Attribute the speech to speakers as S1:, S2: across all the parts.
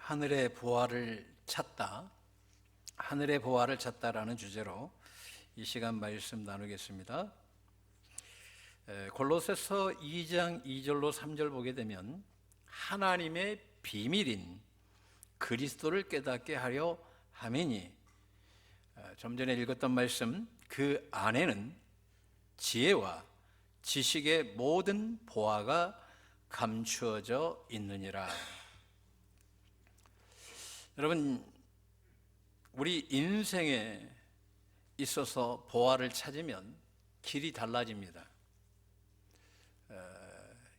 S1: 하늘의 보화를 찾다, 하늘의 보화를 찾다라는 주제로 이 시간 말씀 나누겠습니다. 골로새서 2장 2절로 3절 보게 되면 하나님의 비밀인 그리스도를 깨닫게 하려 함이니, 좀 전에 읽었던 말씀, 그 안에는 지혜와 지식의 모든 보화가 감추어져 있느니라. 여러분, 우리 인생에 있어서 보화를 찾으면 길이 달라집니다.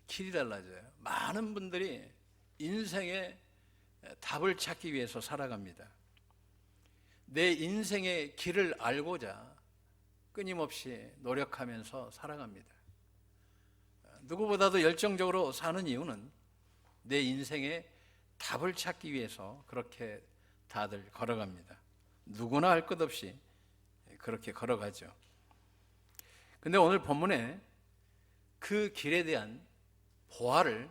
S1: 길이 달라져요. 많은 분들이 인생의 답을 찾기 위해서 살아갑니다. 내 인생의 길을 알고자 끊임없이 노력하면서 살아갑니다. 누구보다도 열정적으로 사는 이유는 내 인생의 답을 찾기 위해서 그렇게 다들 걸어갑니다. 누구나 할 것 없이 그렇게 걸어가죠. 근데 오늘 본문에 그 길에 대한 보화를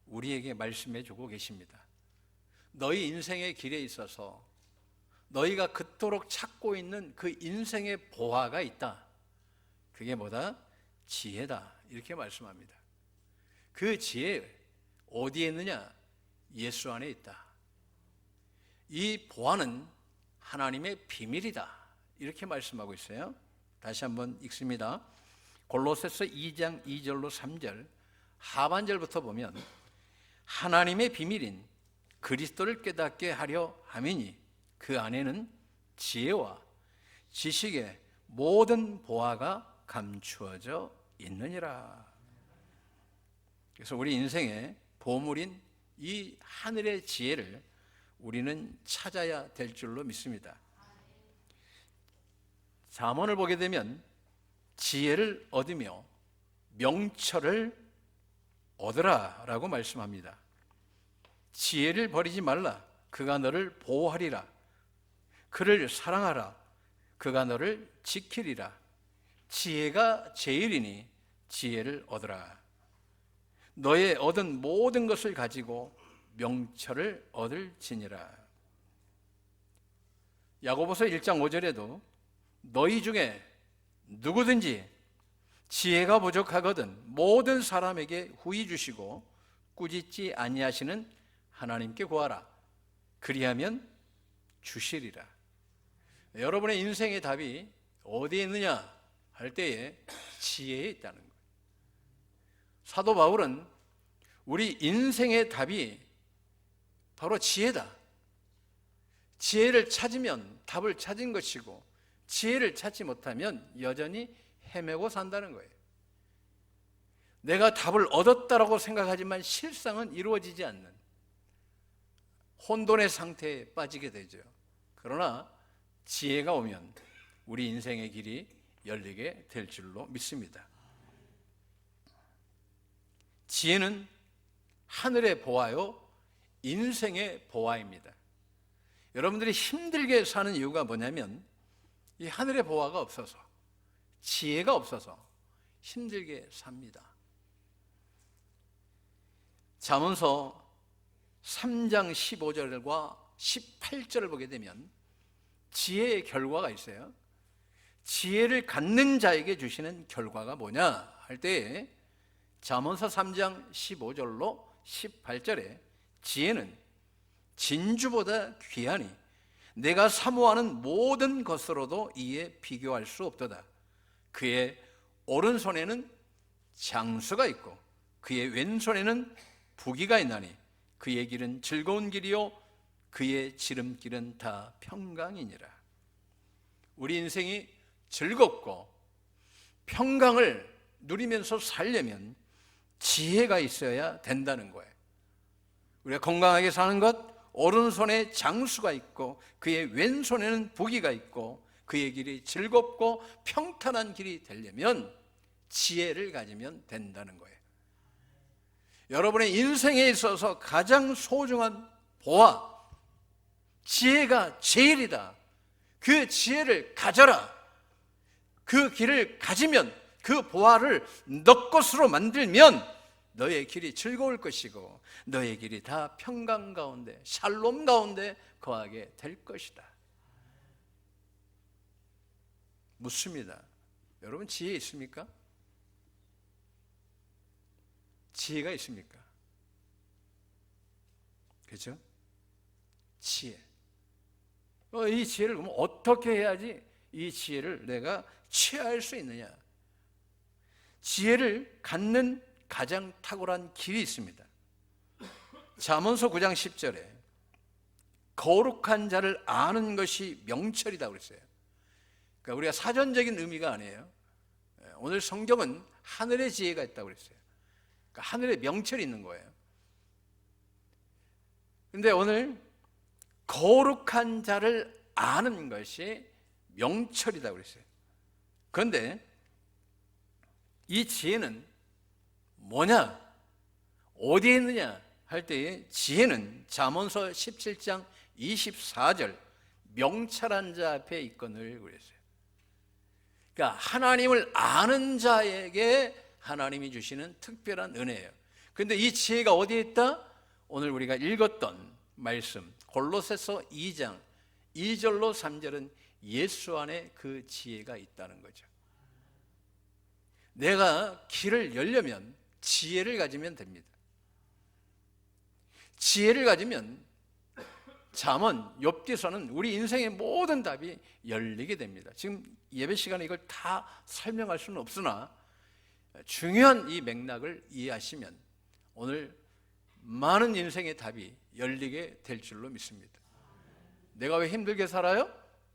S1: 우리에게 말씀해 주고 계십니다. 너희 인생의 길에 있어서 너희가 그토록 찾고 있는 그 인생의 보화가 있다. 그게 뭐다? 지혜다. 이렇게 말씀합니다. 그 지혜 어디에 있느냐? 예수 안에 있다. 이 보화는 하나님의 비밀이다. 이렇게 말씀하고 있어요. 다시 한번 읽습니다. 골로새서 2장 2절로 3절 하반절부터 보면 하나님의 비밀인 그리스도를 깨닫게 하려 함이니 그 안에는 지혜와 지식의 모든 보화가 감추어져 있느니라. 그래서 우리 인생의 보물인 이 하늘의 지혜를 우리는 찾아야 될 줄로 믿습니다. 잠언을 보게 되면 지혜를 얻으며 명철을 얻으라 라고 말씀합니다. 지혜를 버리지 말라. 그가 너를 보호하리라. 그를 사랑하라. 그가 너를 지키리라. 지혜가 제일이니 지혜를 얻으라. 너의 얻은 모든 것을 가지고 명철을 얻을지니라. 야고보서 1장 5절에도 너희 중에 누구든지 지혜가 부족하거든 모든 사람에게 후히 주시고 꾸짖지 아니하시는 하나님께 구하라. 그리하면 주시리라. 여러분의 인생의 답이 어디에 있느냐 할 때에 지혜에 있다는 거예요. 사도 바울은 우리 인생의 답이 바로 지혜다. 지혜를 찾으면 답을 찾은 것이고 지혜를 찾지 못하면 여전히 헤매고 산다는 거예요. 내가 답을 얻었다라고 생각하지만 실상은 이루어지지 않는 혼돈의 상태에 빠지게 되죠. 그러나 지혜가 오면 우리 인생의 길이 열리게 될 줄로 믿습니다. 지혜는 하늘의 보화요, 인생의 보화입니다. 여러분들이 힘들게 사는 이유가 뭐냐면 이 하늘의 보화가 없어서, 지혜가 없어서 힘들게 삽니다. 잠언서 3장 15절과 18절을 보게 되면 지혜의 결과가 있어요. 지혜를 갖는 자에게 주시는 결과가 뭐냐 할 때에 잠언서 3장 15절로 18절에 지혜는 진주보다 귀하니 내가 사모하는 모든 것으로도 이에 비교할 수 없도다. 그의 오른손에는 장수가 있고 그의 왼손에는 부귀가 있나니 그의 길은 즐거운 길이요 그의 지름길은 다 평강이니라. 우리 인생이 즐겁고 평강을 누리면서 살려면 지혜가 있어야 된다는 거예요. 우리가 건강하게 사는 것, 오른손에 장수가 있고 그의 왼손에는 부귀가 있고 그의 길이 즐겁고 평탄한 길이 되려면 지혜를 가지면 된다는 거예요. 여러분의 인생에 있어서 가장 소중한 보화, 지혜가 제일이다. 그 지혜를 가져라. 그 길을 가지면, 그 보화를 너 것으로 만들면 너의 길이 즐거울 것이고 너의 길이 다 평강 가운데 샬롬 가운데 거하게 될 것이다. 묻습니다. 여러분 지혜 있습니까? 지혜가 있습니까? 그렇죠? 지혜. 이 지혜를 그럼 어떻게 해야지 이 지혜를 내가 취할 수 있느냐? 지혜를 갖는 가장 탁월한 길이 있습니다. 잠언서 9장 10절에 거룩한 자를 아는 것이 명철이다 그랬어요. 그러니까 우리가 사전적인 의미가 아니에요. 오늘 성경은 하늘의 지혜가 있다고 그랬어요. 그러니까 하늘의 명철이 있는 거예요. 그런데 오늘 거룩한 자를 아는 것이 명철이다 그랬어요. 그런데 이 지혜는 뭐냐? 어디에 있느냐? 할 때에 지혜는 잠언서 17장 24절 명철한 자 앞에 있거늘 그랬어요. 그러니까 하나님을 아는 자에게 하나님이 주시는 특별한 은혜예요. 그런데 이 지혜가 어디에 있다? 오늘 우리가 읽었던 말씀 골로새서 2장 2절로 3절은 예수 안에 그 지혜가 있다는 거죠. 내가 길을 열려면 지혜를 가지면 됩니다. 지혜를 가지면 잠언, 욥기서는 우리 인생의 모든 답이 열리게 됩니다. 지금 예배 시간에 이걸 다 설명할 수는 없으나 중요한 이 맥락을 이해하시면 오늘 많은 인생의 답이 열리게 될 줄로 믿습니다. 내가 왜 힘들게 살아요?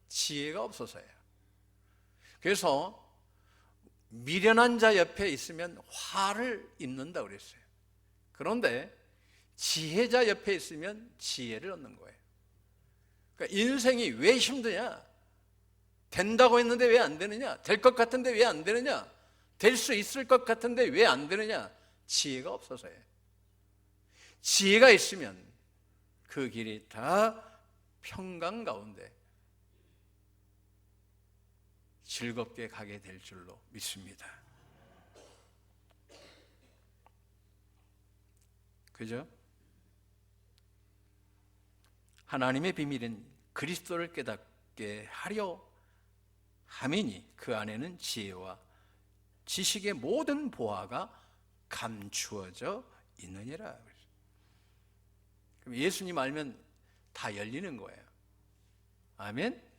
S1: 지혜가 없어서예요. 그래서 미련한 자 옆에 있으면 화를 입는다 그랬어요. 그런데 지혜자 옆에 있으면 지혜를 얻는 거예요. 그러니까 인생이 왜 힘드냐? 된다고 했는데 왜 안 되느냐? 될 것 같은데 왜 안 되느냐? 될 수 있을 것 같은데 왜 안 되느냐? 지혜가 없어서예요. 지혜가 있으면 그 길이 다 평강 가운데 즐겁게 가게 될 줄로 믿습니다. 그죠? 하나님의 비밀은 그리스도를 깨닫게 하려 함이니 그 안에는 지혜와 지식의 모든 보화가 감추어져 있느니라. 그럼 예수님 알면 다 열리는 거예요. 아멘?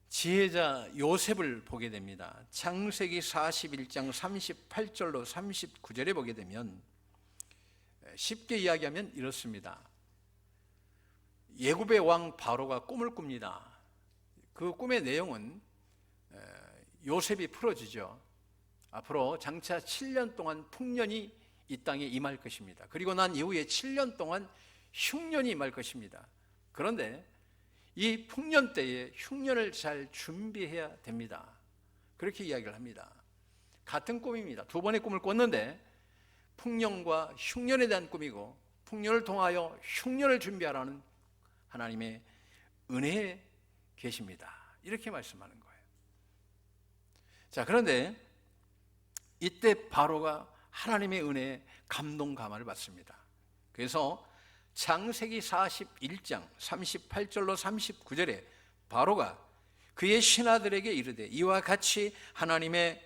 S1: 지혜자 요셉을 보게 됩니다. 창세기 41장 38절로 39절에 보게 되면 쉽게 이야기하면 이렇습니다. 애굽의 왕 바로가 꿈을 꿉니다. 그 꿈의 내용은 요셉이 풀어지죠. 앞으로 장차 7년 동안 풍년이 이 땅에 임할 것입니다. 그리고 난 이후에 7년 동안 흉년이 임할 것입니다. 그런데 이 풍년 때에 흉년을 잘 준비해야 됩니다. 그렇게 이야기를 합니다. 같은 꿈입니다. 두 번의 꿈을 꿨는데 풍년과 흉년에 대한 꿈이고 풍년을 통하여 흉년을 준비하라는 하나님의 은혜에 계십니다. 이렇게 말씀하는 거예요. 자, 그런데 이때 바로가 하나님의 은혜에 감동 감화를 받습니다. 그래서 창세기 41장 38절로 39절에 바로가 그의 신하들에게 이르되 이와 같이 하나님의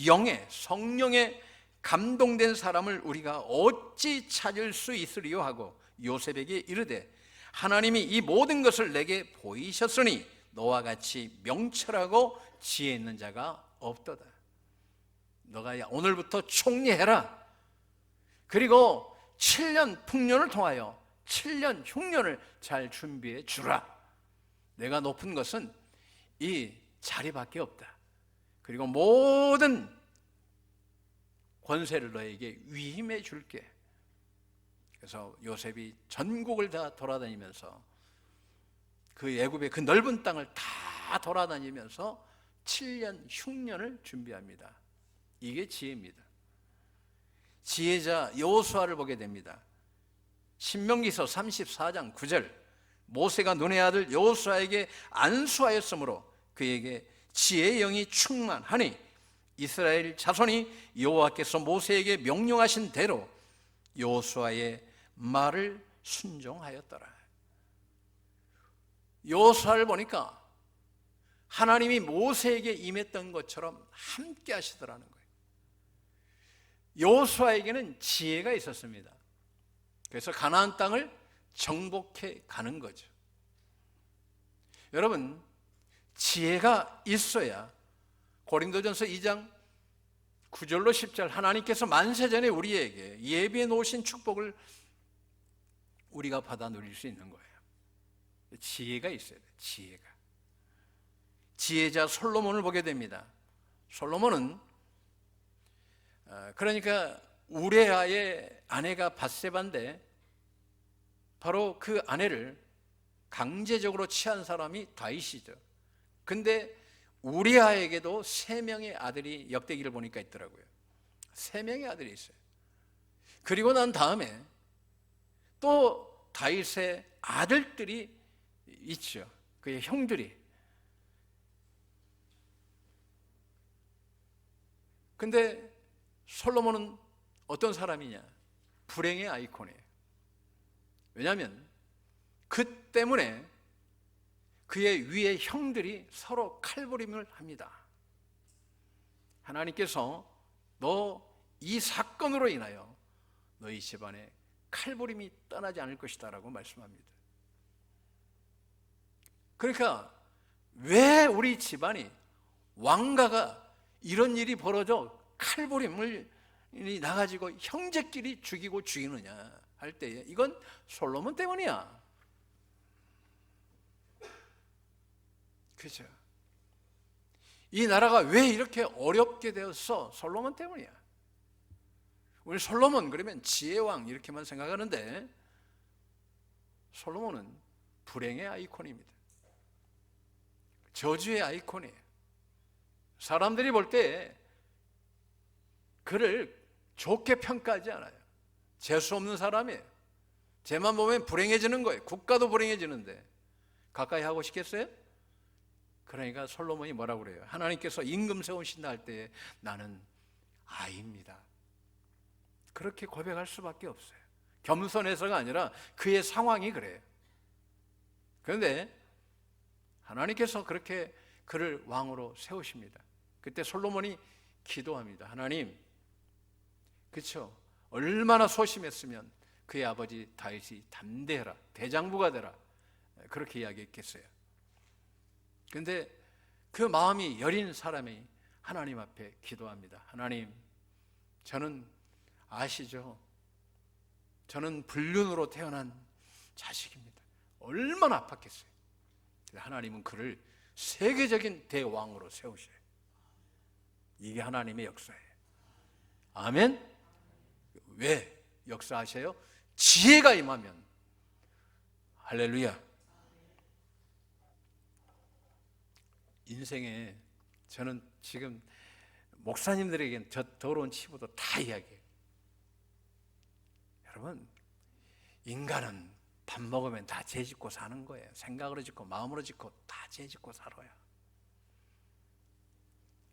S1: 영에 성령에 감동된 사람을 우리가 어찌 찾을 수 있으리요 하고 요셉에게 이르되 하나님이 이 모든 것을 내게 보이셨으니 너와 같이 명철하고 지혜 있는 자가 없도다. 너가 오늘부터 총리해라. 그리고 7년 풍년을 통하여 7년 흉년을 잘 준비해 주라. 내가 높은 것은 이 자리밖에 없다. 그리고 모든 권세를 너에게 위임해 줄게. 그래서 요셉이 전국을 다 돌아다니면서 그 애굽의 그 넓은 땅을 다 돌아다니면서 7년 흉년을 준비합니다. 이게 지혜입니다. 지혜자 여호수아를 보게 됩니다. 신명기서 34장 9절 모세가 눈의 아들 여호수아에게 안수하였으므로 그에게 지혜의 영이 충만하니 이스라엘 자손이 여호와께서 모세에게 명령하신 대로 여호수아의 말을 순종하였더라. 여호수아를 보니까 하나님이 모세에게 임했던 것처럼 함께 하시더라는 거예요. 여호수아에게는 지혜가 있었습니다. 그래서 가나안 땅을 정복해 가는 거죠. 여러분, 지혜가 있어야 고린도전서 2장 9절로 10절 하나님께서 만세전에 우리에게 예비해 놓으신 축복을 우리가 받아 누릴 수 있는 거예요. 지혜가 있어야 돼요. 지혜자 솔로몬을 보게 됩니다. 솔로몬은 그러니까 우레아의 아내가 밧세바인데 바로 그 아내를 강제적으로 취한 사람이 다윗이죠. 근데 우리아에게도 3명의 아들이 역대기를 보니까 있더라고요. 3명의 아들이 있어요. 그리고 난 다음에 또 다윗의 아들들이 있죠. 그의 형들이. 근데 솔로몬은 어떤 사람이냐? 불행의 아이콘이에요. 왜냐하면 그 때문에 그의 위의 형들이 서로 칼부림을 합니다. 하나님께서 너 이 사건으로 인하여 너희 집안에 칼부림이 떠나지 않을 것이다 라고 말씀합니다. 그러니까 왜 우리 집안이 왕가가 이런 일이 벌어져 칼부림을 나가지고 형제끼리 죽이고 죽이느냐 할 때에 이건 솔로몬 때문이야. 그죠? 이 나라가 왜 이렇게 어렵게 되었어? 솔로몬 때문이야. 우리 솔로몬 그러면 지혜왕 이렇게만 생각하는데 솔로몬은 불행의 아이콘입니다. 저주의 아이콘이에요. 사람들이 볼 때 그를 좋게 평가하지 않아요. 재수 없는 사람이에요. 쟤만 보면 불행해지는 거예요. 국가도 불행해지는데 가까이 하고 싶겠어요? 그러니까 솔로몬이 뭐라고 그래요? 하나님께서 임금 세우신다 할 때 나는 아이입니다. 그렇게 고백할 수밖에 없어요. 겸손해서가 아니라 그의 상황이 그래요. 그런데 하나님께서 그렇게 그를 왕으로 세우십니다. 그때 솔로몬이 기도합니다. 하나님, 그렇죠? 얼마나 소심했으면 그의 아버지 다윗이 담대해라, 대장부가 되라 그렇게 이야기했겠어요. 그런데 그 마음이 여린 사람이 하나님 앞에 기도합니다. 하나님, 저는 아시죠? 저는 불륜으로 태어난 자식입니다. 얼마나 아팠겠어요. 하나님은 그를 세계적인 대왕으로 세우셔요. 이게 하나님의 역사예요. 아멘? 왜 역사하셔요? 지혜가 임하면. 할렐루야. 인생에 저는 지금 목사님들에게는 저 더러운 치부도 다 이야기해요. 여러분, 인간은 밥 먹으면 다 죄 짓고 사는 거예요. 생각으로 짓고 마음으로 짓고 다 죄 짓고 살아요.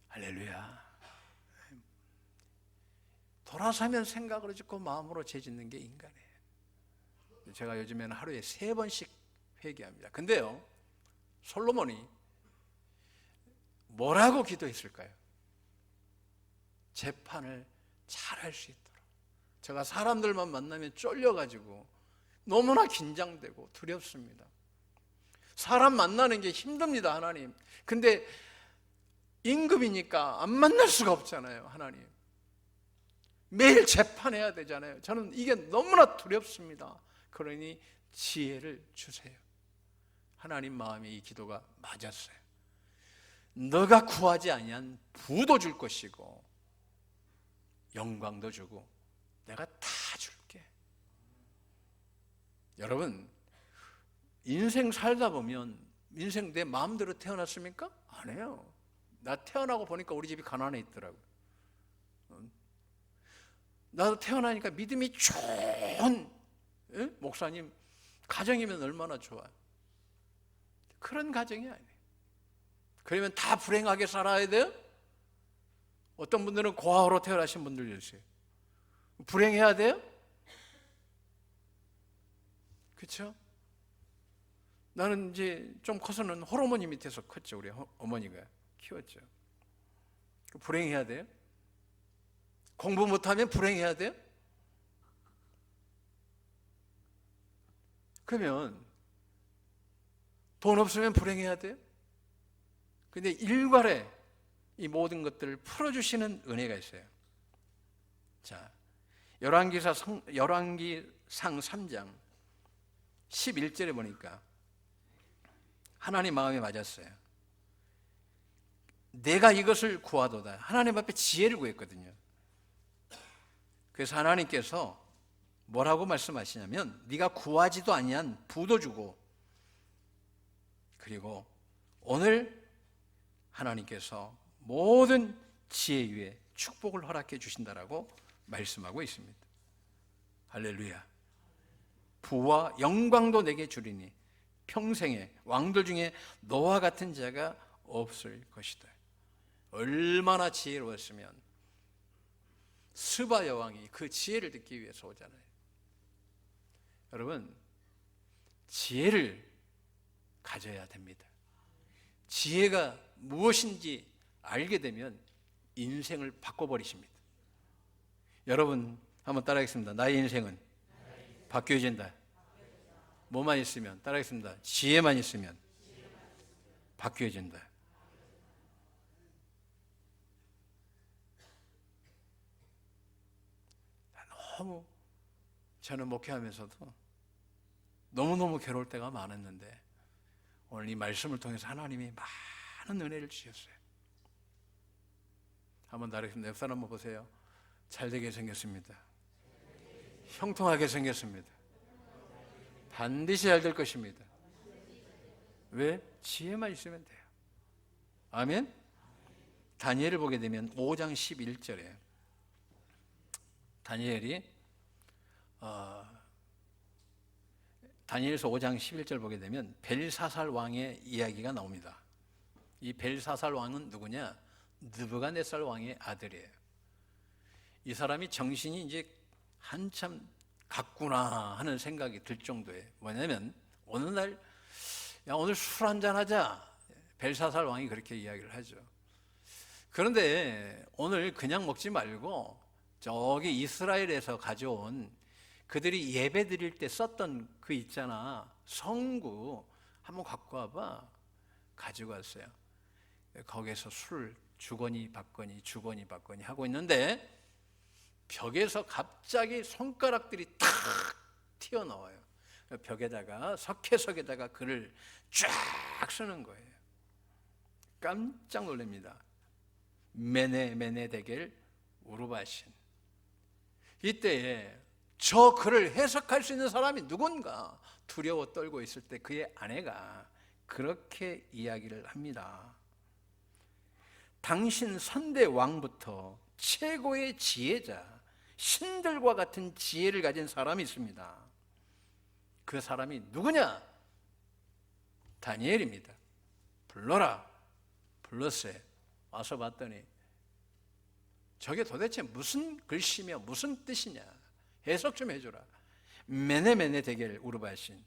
S1: 할렐루야. 돌아서면 생각으로 짓고 마음으로 죄 짓는 게 인간이에요. 제가 요즘에는 하루에 3번씩 회개합니다. 근데요, 솔로몬이 뭐라고 기도했을까요? 재판을 잘할 수 있도록. 제가 사람들만 만나면 쫄려가지고 너무나 긴장되고 두렵습니다. 사람 만나는 게 힘듭니다, 하나님. 근데 임금이니까 안 만날 수가 없잖아요, 하나님. 매일 재판해야 되잖아요. 저는 이게 너무나 두렵습니다. 그러니 지혜를 주세요. 하나님 마음에 이 기도가 맞았어요. 너가 구하지 아니한 부도 줄 것이고 영광도 주고 내가 다 줄게. 여러분, 인생 살다 보면 인생 내 마음대로 태어났습니까? 아니에요. 나 태어나고 보니까 우리 집이 가난해 있더라고요. 나도 태어나니까 믿음이 좋은 목사님 가정이면 얼마나 좋아요. 그런 가정이 아니에요. 그러면 다 불행하게 살아야 돼요? 어떤 분들은 고아로 태어나신 분들도 있어요. 불행해야 돼요? 그렇죠? 나는 이제 좀 커서는 홀어머니 밑에서 컸죠. 우리 어머니가 키웠죠. 불행해야 돼요? 공부 못하면 불행해야 돼요? 그러면 돈 없으면 불행해야 돼요? 근데 일괄에 이 모든 것들을 풀어주시는 은혜가 있어요. 자, 열왕기상 3장 11절에 보니까 하나님 마음에 맞았어요. 내가 이것을 구하도다. 하나님 앞에 지혜를 구했거든요. 그래서 하나님께서 뭐라고 말씀하시냐면 네가 구하지도 아니한 부도 주고, 그리고 오늘 하나님께서 모든 지혜 위에 축복을 허락해 주신다라고 말씀하고 있습니다. 할렐루야. 부와 영광도 내게 주리니 평생에 왕들 중에 너와 같은 자가 없을 것이다. 얼마나 지혜로웠으면 스바 여왕이 그 지혜를 듣기 위해서 오잖아요. 여러분, 지혜를 가져야 됩니다. 지혜가 무엇인지 알게 되면 인생을 바꿔버리십니다. 여러분 한번 따라하겠습니다. 나의 인생은 바뀌어진다. 뭐만 있으면, 따라하겠습니다. 지혜만 있으면 바뀌어진다. 너무 저는 목회하면서도 너무너무 괴로울 때가 많았는데 오늘 이 말씀을 통해서 하나님이 많은 은혜를 주셨어요. 한번 따라하겠습니다. 옆 사람 한번 보세요. 잘되게 생겼습니다. 형통하게 생겼습니다. 반드시 잘 될 것입니다. 왜? 지혜만 있으면 돼요. 아멘? 다니엘을 보게 되면 5장 11절에 다니엘서 5장 11절 보게 되면 벨사살 왕의 이야기가 나옵니다. 이 벨사살 왕은 누구냐? 느부갓네살 왕의 아들이에요. 이 사람이 정신이 이제 한참 갔구나 하는 생각이 들 정도에, 뭐냐면 어느 날 야 오늘 술 한잔 하자, 벨사살 왕이 그렇게 이야기를 하죠. 그런데 오늘 그냥 먹지 말고 저기 이스라엘에서 가져온 그들이 예배 드릴 때 썼던 그 있잖아, 성구 한번 갖고 와봐. 가지고 왔어요. 거기에서 술 주거니 받거니 주거니 받거니 하고 있는데 벽에서 갑자기 손가락들이 탁 튀어나와요. 벽에다가 석회석에다가 글을 쫙 쓰는 거예요. 깜짝 놀랍니다. 메네 데겔 우르바신. 이때에 저 글을 해석할 수 있는 사람이 누군가 두려워 떨고 있을 때 그의 아내가 그렇게 이야기를 합니다. 당신 선대 왕부터 최고의 지혜자, 신들과 같은 지혜를 가진 사람이 있습니다. 그 사람이 누구냐? 다니엘입니다. 불러라. 불렀어요. 와서 봤더니 저게 도대체 무슨 글씨며 무슨 뜻이냐? 해석 좀 해줘라. 메네 데겔 우르바신.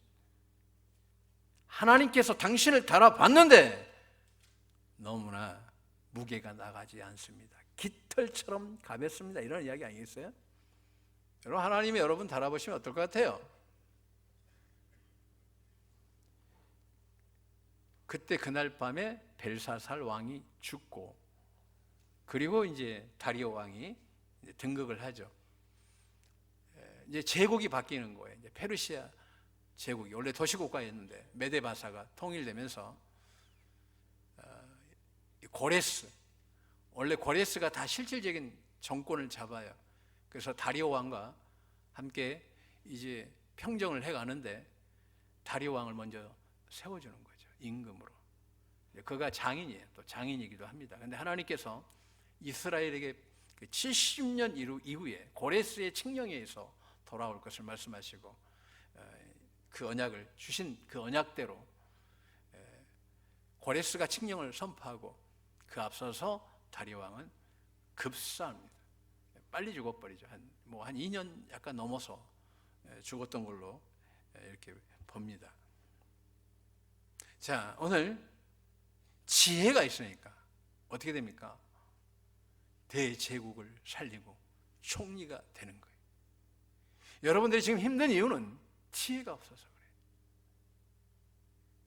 S1: 하나님께서 당신을 달아봤는데 너무나 무게가 나가지 않습니다. 깃털처럼 가볍습니다. 이런 이야기 아니겠어요? 여러분, 하나님이 여러분 달아보시면 어떨 것 같아요? 그때 그날 밤에 벨사살 왕이 죽고, 그리고 이제 다리오 왕이 등극을 하죠. 이제 제국이 바뀌는 거예요. 이제 페르시아 제국이 원래 도시국가였는데 메데바사가 통일되면서 고레스, 원래 고레스가 다 실질적인 정권을 잡아요. 그래서 다리오 왕과 함께 이제 평정을 해가는데 다리오 왕을 먼저 세워주는 거죠. 임금으로. 그가 장인이에요. 또 장인이기도 합니다. 그런데 하나님께서 이스라엘에게 70년 이후에 고레스의 칙령에 의해서 돌아올 것을 말씀하시고 그 언약을 주신 그 언약대로 고레스가 칙령을 선포하고 그 앞서서 다리오 왕은 급사합니다. 빨리 죽어버리죠. 한 2년 약간 넘어서 죽었던 걸로 이렇게 봅니다. 자, 오늘 지혜가 있으니까 어떻게 됩니까? 대제국을 살리고 총리가 되는 거예요. 여러분들이 지금 힘든 이유는 지혜가 없어서 그래요.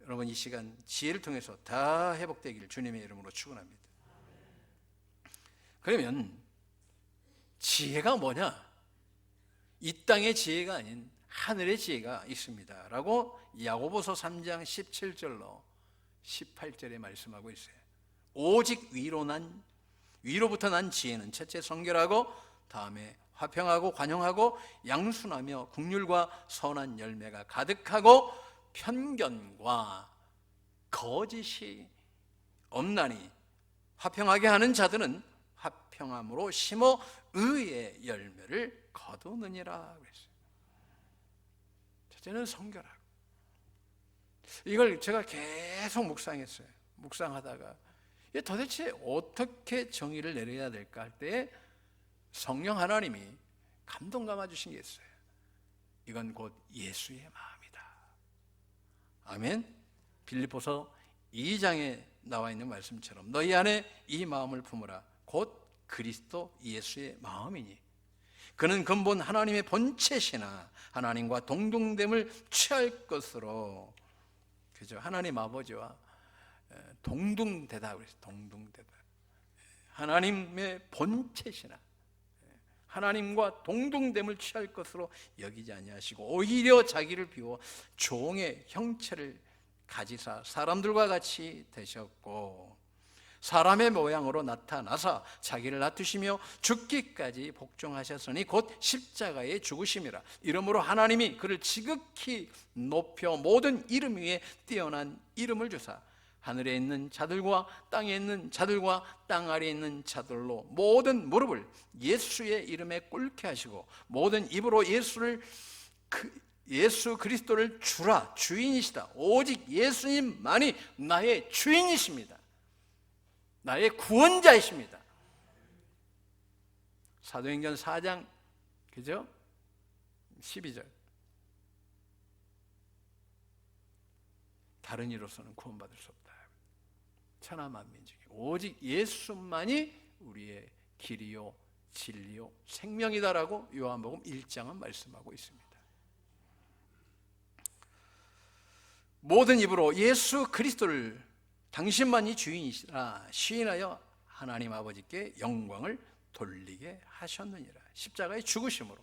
S1: 여러분, 이 시간 지혜를 통해서 다 회복되기를 주님의 이름으로 축원합니다. 그러면 지혜가 뭐냐? 이 땅의 지혜가 아닌 하늘의 지혜가 있습니다 라고 야고보서 3장 17절로 18절에 말씀하고 있어요. 오직 위로부터 난 지혜는 첫째 성결하고 다음에 화평하고 관용하고 양순하며 긍휼과 선한 열매가 가득하고 편견과 거짓이 없나니 화평하게 하는 자들은 화평함으로 심어 의의 열매를 거두느니라 그랬어요. 첫째는 성결하고. 이걸 제가 계속 묵상했어요. 묵상하다가 도대체 어떻게 정의를 내려야 될까 할 때 성령 하나님이 감동 감아 주신 게 있어요. 이건 곧 예수의 마음이다. 아멘. 빌립보서 2장에 나와 있는 말씀처럼 너희 안에 이 마음을 품으라. 곧 그리스도 예수의 마음이니 그는 근본 하나님의 본체시나 하나님과 동등됨을 취할 것으로, 그죠? 하나님 아버지와 동등되다 그랬어요. 동등되다. 하나님의 본체시나 하나님과 동등됨을 취할 것으로 여기지 아니하시고 오히려 자기를 비워 종의 형체를 가지사 사람들과 같이 되셨고 사람의 모양으로 나타나사 자기를 낮추시며 죽기까지 복종하셨으니 곧 십자가에 죽으심이라. 이러므로 하나님이 그를 지극히 높여 모든 이름 위에 뛰어난 이름을 주사 하늘에 있는 자들과 땅에 있는 자들과 땅 아래에 있는 자들로 모든 무릎을 예수의 이름에 꿇게 하시고 모든 입으로 예수 그리스도를 주라 주인이시다. 오직 예수님만이 나의 주인이십니다. 나의 구원자이십니다. 사도행전 4장 그죠? 12절. 다른 이로서는 구원받을 수 없다. 천하만민 중에 오직 예수만이 우리의 길이요 진리요 생명이다라고 요한복음 1장은 말씀하고 있습니다. 모든 입으로 예수 그리스도를 당신만이 주인이시라 시인하여 하나님 아버지께 영광을 돌리게 하셨느니라. 십자가의 죽으심으로.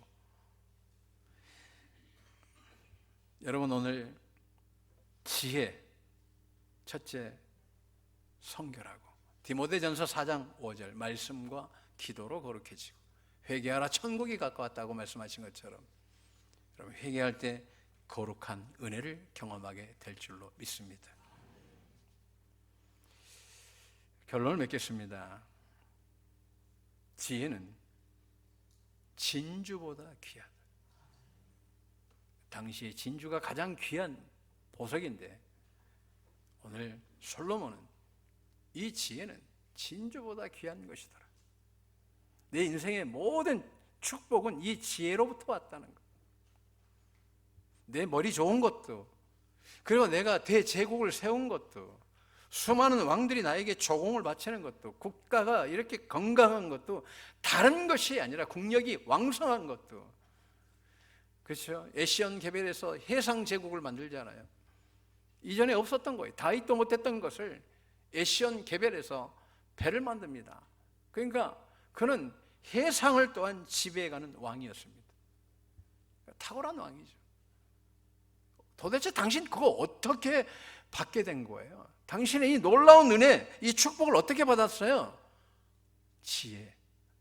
S1: 여러분, 오늘 지혜 첫째 성결하고 디모데전서 4장 5절 말씀과 기도로 거룩해지고 회개하라 천국이 가까웠다고 말씀하신 것처럼 여러분 회개할 때 거룩한 은혜를 경험하게 될 줄로 믿습니다. 결론을 맺겠습니다. 지혜는 진주보다 귀하다. 당시에 진주가 가장 귀한 보석인데 오늘 솔로몬은 이 지혜는 진주보다 귀한 것이더라. 내 인생의 모든 축복은 이 지혜로부터 왔다는 것. 내 머리 좋은 것도 그리고 내가 대제국을 세운 것도 수많은 왕들이 나에게 조공을 바치는 것도 국가가 이렇게 건강한 것도 다른 것이 아니라 국력이 왕성한 것도 그렇죠. 에시온 개별에서 해상 제국을 만들잖아요. 이전에 없었던 거예요. 다윗도 못했던 것을 에시온 개별에서 배를 만듭니다. 그러니까 그는 해상을 또한 지배해가는 왕이었습니다. 탁월한 왕이죠. 도대체 당신 그거 어떻게 받게 된 거예요? 당신의 이 놀라운 은혜, 이 축복을 어떻게 받았어요? 지혜.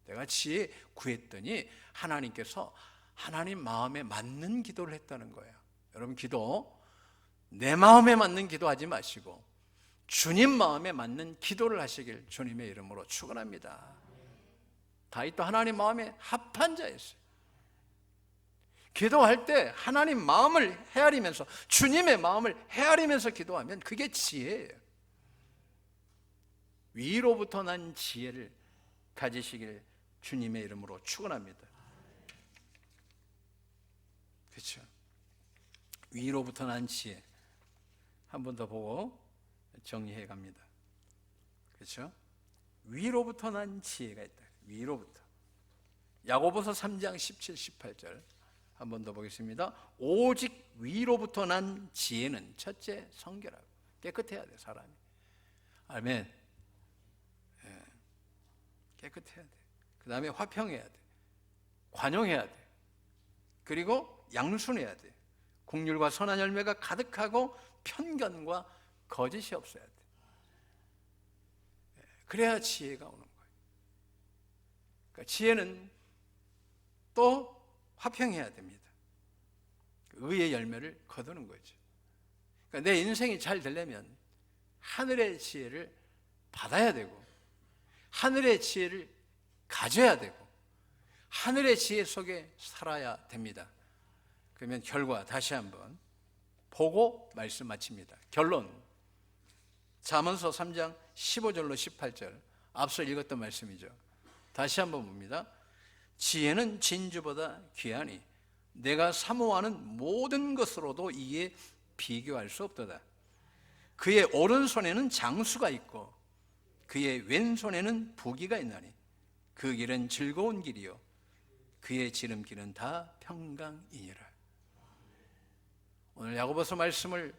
S1: 내가 지혜 구했더니 하나님께서 하나님 마음에 맞는 기도를 했다는 거예요. 여러분, 기도 내 마음에 맞는 기도하지 마시고 주님 마음에 맞는 기도를 하시길 주님의 이름으로 축원합니다. 다윗도 하나님 마음에 합한 자였어요. 기도할 때 하나님 마음을 헤아리면서 주님의 마음을 헤아리면서 기도하면 그게 지혜예요. 위로부터 난 지혜를 가지시길 주님의 이름으로 축원합니다. 그렇죠? 위로부터 난 지혜. 한 번 더 보고 정리해 갑니다. 그렇죠? 위로부터 난 지혜가 있다. 위로부터. 야고보서 3장 17, 18절 한 번 더 보겠습니다. 오직 위로부터 난 지혜는 첫째 성결하고 깨끗해야 돼, 사람이. 아멘. 예. 깨끗해야 돼. 그 다음에 화평해야 돼. 관용해야 돼. 그리고 양순해야 돼. 긍휼과 선한 열매가 가득하고 편견과 거짓이 없어야 돼. 그래야 지혜가 오는 거예요. 그러니까 지혜는 또 화평해야 됩니다. 의의 열매를 거두는 거죠. 그러니까 내 인생이 잘 되려면 하늘의 지혜를 받아야 되고, 하늘의 지혜를 가져야 되고, 하늘의 지혜 속에 살아야 됩니다. 그러면 결과 다시 한번 보고 말씀 마칩니다. 결론, 잠언서 3장 15절로 18절 앞서 읽었던 말씀이죠. 다시 한번 봅니다. 지혜는 진주보다 귀하니 내가 사모하는 모든 것으로도 이에 비교할 수 없도다. 그의 오른손에는 장수가 있고 그의 왼손에는 부귀가 있나니 그 길은 즐거운 길이요 그의 지름길은 다 평강이니라. 오늘 야고보서 말씀을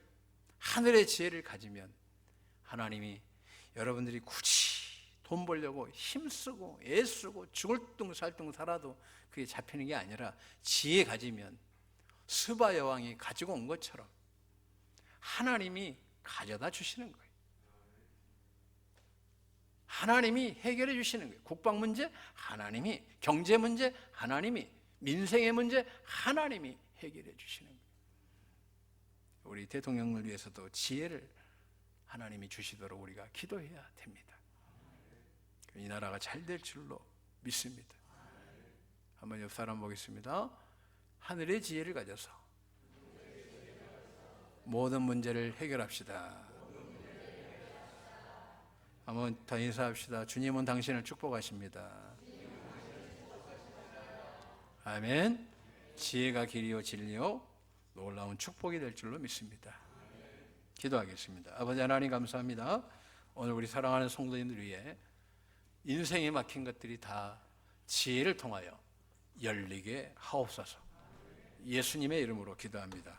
S1: 하늘의 지혜를 가지면 하나님이 여러분들이 굳이 돈 벌려고 힘쓰고 애쓰고 죽을 둥 살 둥 살아도 그게 잡히는 게 아니라 지혜 가지면 스바 여왕이 가지고 온 것처럼 하나님이 가져다 주시는 거예요. 하나님이 해결해 주시는 거예요. 국방 문제 하나님이, 경제 문제 하나님이, 민생의 문제 하나님이 해결해 주시는 거예요. 우리 대통령을 위해서도 지혜를 하나님이 주시도록 우리가 기도해야 됩니다. 이 나라가 잘 될 줄로 믿습니다. 한번 옆 사람 보겠습니다. 하늘의 지혜를 가져서 모든 문제를 해결합시다. 한번 더 인사합시다. 주님은 당신을 축복하십니다. 아멘. 지혜가 길이요 진리요 놀라운 축복이 될 줄로 믿습니다. 기도하겠습니다. 아버지 하나님 감사합니다. 오늘 우리 사랑하는 성도님들 위해 인생에 막힌 것들이 다 지혜를 통하여 열리게 하옵소서. 예수님의 이름으로 기도합니다.